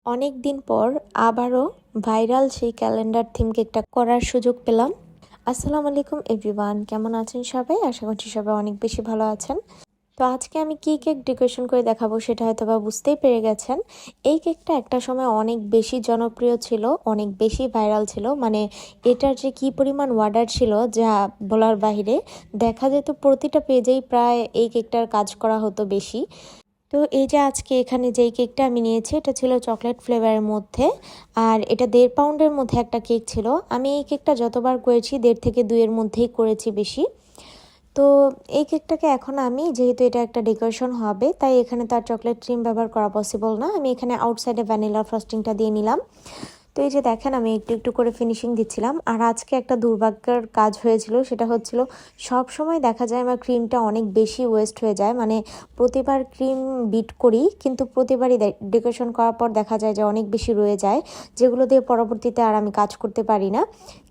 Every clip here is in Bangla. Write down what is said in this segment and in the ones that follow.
অনেক দিন পর আবারও ভাইরাল সেই ক্যালেন্ডার থিম কেকটা করার সুযোগ পেলাম। আসসালামু আলাইকুম এভরিওয়ান, কেমন আছেন সবাই? আশা করছি সবাই অনেক বেশি ভালো আছেন। তো আজকে আমি কি কেক ডেকোরেশন করে দেখাবো সেটা হয়তো বা বুঝতেই পেরে গেছেন। এই কেকটা একটা সময় অনেক বেশি জনপ্রিয় ছিল, অনেক বেশি ভাইরাল ছিল, মানে এটার যে কি পরিমাণ অর্ডার ছিল যা বলার বাইরে। দেখা যেত প্রতিটা পেজেই প্রায় এই কেকটার কাজ করা হতো বেশি। তো এই যে আজকে এখানে যেই কেকটা আমি নিয়েছি এটা ছিল চকলেট ফ্লেভারের মধ্যে, আর এটা 1.5 পাউন্ডের মধ্যে একটা কেক ছিল। আমি এই কেকটা যতবার করেছি 1.5 থেকে 2-এর মধ্যেই করেছি বেশি। তো এই কেকটাকে এখন আমি, যেহেতু এটা একটা ডেকোরেশন হবে, তাই এখানে তো আর চকলেট ক্রিম ব্যবহার করা পসিবল না, আমি এখানে আউটসাইডে ভ্যানিলা ফ্রস্টিংটা দিয়ে নিলাম। তো এই যে দেখেন আমি একটু একটু করে ফিনিশিং দিচ্ছিলাম। আর আজকে একটা দুর্ভাগ্যের কাজ হয়েছিল, সেটা হচ্ছিল সব সময় দেখা যায় আমার ক্রিমটা অনেক বেশি ওয়েস্ট হয়ে যায়, মানে প্রতিবার ক্রিম বিট করি কিন্তু প্রতিবারই ডেকোরেশন করার পর দেখা যায় যে অনেক বেশি রয়ে যায়, যেগুলো দিয়ে পরবর্তীতে আর আমি কাজ করতে পারি না।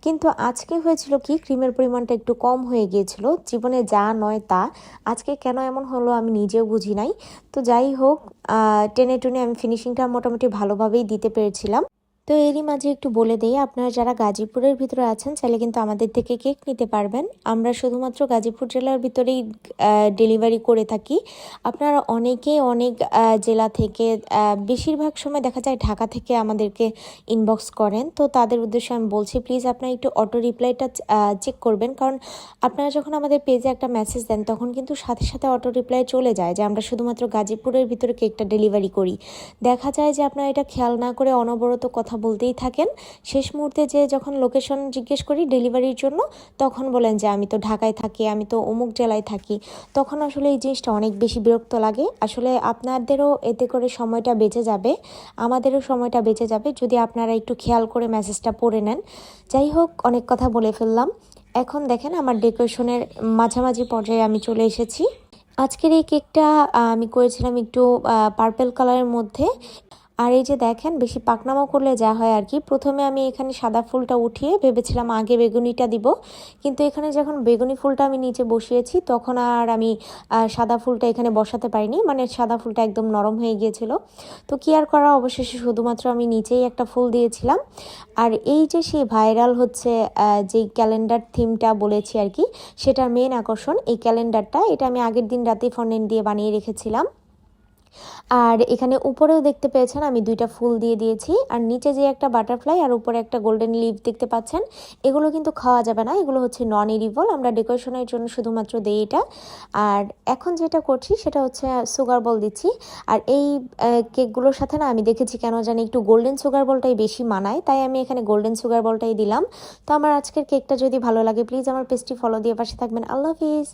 কিন্তু আজকে হয়েছিল কি, ক্রিমের পরিমাণটা একটু কম হয়ে গিয়েছিল, জীবনে যা নয় তা। আজকে কেন এমন হলো আমি নিজেও বুঝি নাই। তো যাই হোক, টেনে টুনে আমি ফিনিশিংটা মোটামুটি ভালোভাবেই দিতে পেরেছিলাম। তো এরই মাঝে একটু বলে দেই, আপনারা যারা গাজীপুরের ভিতরে আছেন চাইলে কিন্তু আমাদের থেকে কেক নিতে পারবেন। আমরা শুধুমাত্র গাজীপুর জেলার ভিতরেই ডেলিভারি করে থাকি। আপনারা অনেকেই অনেক জেলা থেকে, বেশিরভাগ সময় দেখা যায় ঢাকা থেকে আমাদেরকে ইনবক্স করেন। তো তাদের উদ্দেশ্যে আমি বলছি, প্লিজ আপনারা একটু অটো রিপ্লাইটা চেক করবেন, কারণ আপনারা যখন আমাদের পেজে একটা মেসেজ দেন তখন কিন্তু সাথে সাথে অটো রিপ্লাই চলে যায় যে আমরা শুধুমাত্র গাজীপুরের ভিতরে কেকটা ডেলিভারি করি। দেখা যায় যে আপনারা এটা খেয়াল না করে অনবরত কথা বলতেই থাকেন, শেষ মুহূর্তে যে যখন লোকেশন জিজ্ঞেস করি ডেলিভারির জন্য তখন বলেন যে আমি তো ঢাকায় থাকি, আমি তো অমুক জেলায় থাকি। তখন আসলে এই জিনিসটা অনেক বেশি বিরক্ত লাগে। আসলে আপনাদেরও এতে করে সময়টা বেঁচে যাবে, আমাদেরও সময়টা বেঁচে যাবে যদি আপনারা একটু খেয়াল করে মেসেজটা পড়ে নেন। যাই হোক, অনেক কথা বলে ফেললাম। এখন দেখেন আমার ডেকোরেশনের মাঝামাঝি পর্যায়ে আমি চলে এসেছি। আজকের এই কেকটা আমি করেছিলাম একটু পার্পেল কালারের মধ্যে। আর এই যে দেখেন, বেশি পাকনামো করলে যা হয় আর কি, প্রথমে আমি এখানে সাদা ফুলটা উঠিয়ে ভেবেছিলাম আগে বেগুনিটা দিব, কিন্তু এখানে যখন বেগুনি ফুলটা আমি নিচে বসিয়েছি তখন আর আমি সাদা ফুলটা এখানে বসাতে পারিনি, মানে সাদা ফুলটা একদম নরম হয়ে গিয়েছিল। তো কি আর করা, অবশেষে শুধুমাত্র আমি নিচেই একটা ফুল দিয়েছিলাম। আর এই যে সেই ভাইরাল হচ্ছে যেই ক্যালেন্ডার থিমটা বলেছি আর কি, সেটার মেন আকর্ষণ এই ক্যালেন্ডারটা। এটা আমি আগের দিন রাতে ফন্ডেন্ট দিয়ে বানিয়ে রেখেছিলাম। আর এখানে উপরেও দেখতে পেয়েছেন আমি 2টা ফুল দিয়ে দিয়েছি, আর নিচে যে একটা বাটারফ্লাই আর উপরে একটা গোল্ডেন লিভ দেখতে পাচ্ছেন, এগুলো কিন্তু খাওয়া যাবে না, এগুলো হচ্ছে নন এডিবল, আমরা ডেকোরেশনের জন্য শুধুমাত্র দেই এটা। আর এখন যেটা করছি সেটা হচ্ছে সুগার বল দিচ্ছি। আর এই কেকগুলোর সাথে না আমি দেখেছি কেন জানি একটু গোল্ডেন সুগার বলটাই বেশি মানায়, তাই আমি এখানে গোল্ডেন সুগার বলটাই দিলাম। তো আমার আজকের কেকটা যদি ভালো লাগে প্লিজ আমার পেজটি ফলো দিয়ে পাশে থাকবেন। আল্লাহ হাফিজ।